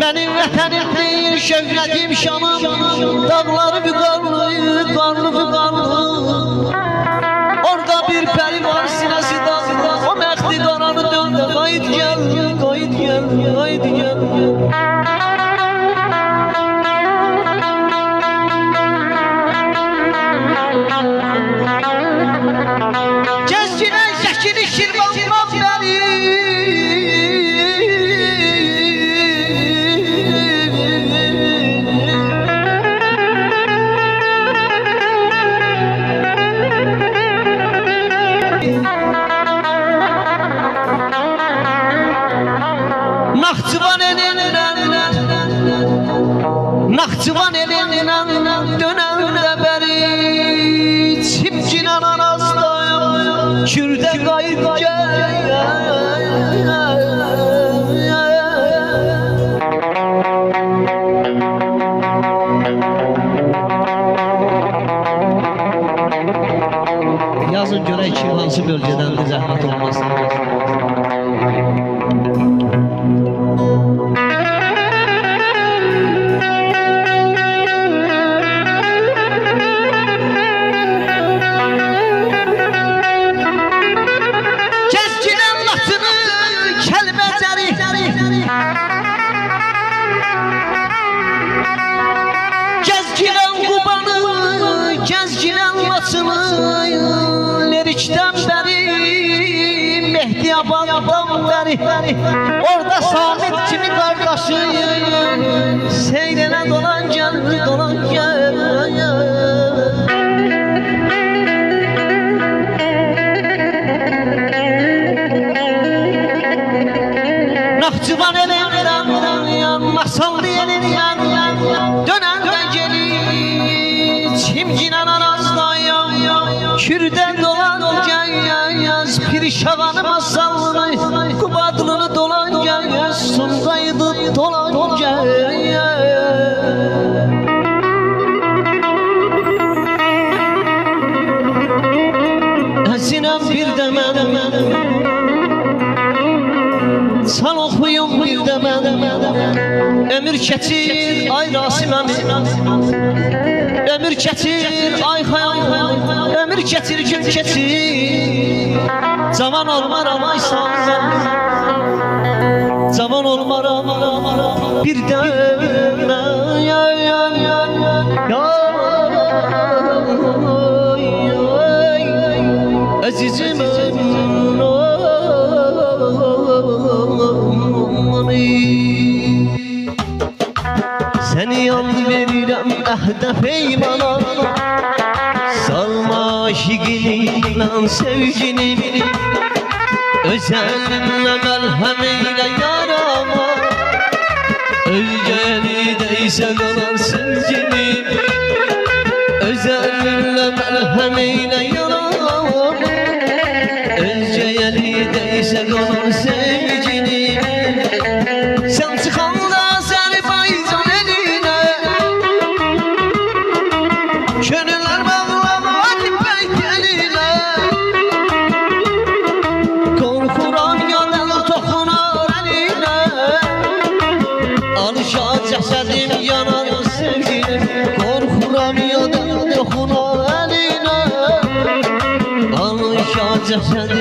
Benim vətənim deyir, şövlətim Şamım, dağları büqarlı, qarlı büqarlı. Orada bir pəri var, sinəsi dağda, o məxti qaranı döndü. Qayıt gəl, qayıt gəl, qayıt gəl. Gəzginən şəkili şirvandan bəri, Naxçıvan elindən dönəndə bəri, Çimcinən anazdayım, Kürdə qayıt gəl. Yazın görək ki, hansı bölgədəndir, zəhmət olmasın. Gəzginən Qubanı, gəzginən Laçını, Lerikdən bəri, Mehdiyabandan bəri, orada Samit kimi qardaşı, Seyrənə dolan gəl, dolan gəl. Naxçıvan elindən masal elindən dönəndə gelir, Çimcinən anazdayım, Kürdən dolan gəl, Pirşavanı masalını, Qubadlını dolan gəl, Sumqayıdı dolan gəl. Əzinəm bir də mənim, Sal oxuyum bir də mənim, ömür keçir ay Rasiməm, ömür keçir ay xəyal, ömür keçir gün keçir. Cavan olmaram ay sağlam, cavan olmaram bir də əzizim seni yan verirəm əhdə peymana, salma aşiqini lan sevgini, özəlinlə məlhəm eylə yarama, özgəli deysə qalar sevgini, özəlinlə məlhəm eylə yarama, özgəli deysə qalar sevgini. Sən çıxanda Azərbaycan elinə, könüllər bağlamaz ipək elinə, qorxuram yanan toxunar əlinə, alışar cəsədim yanar sevgilim, qorxuram yanan toxunar əlinə, alışar cəsədim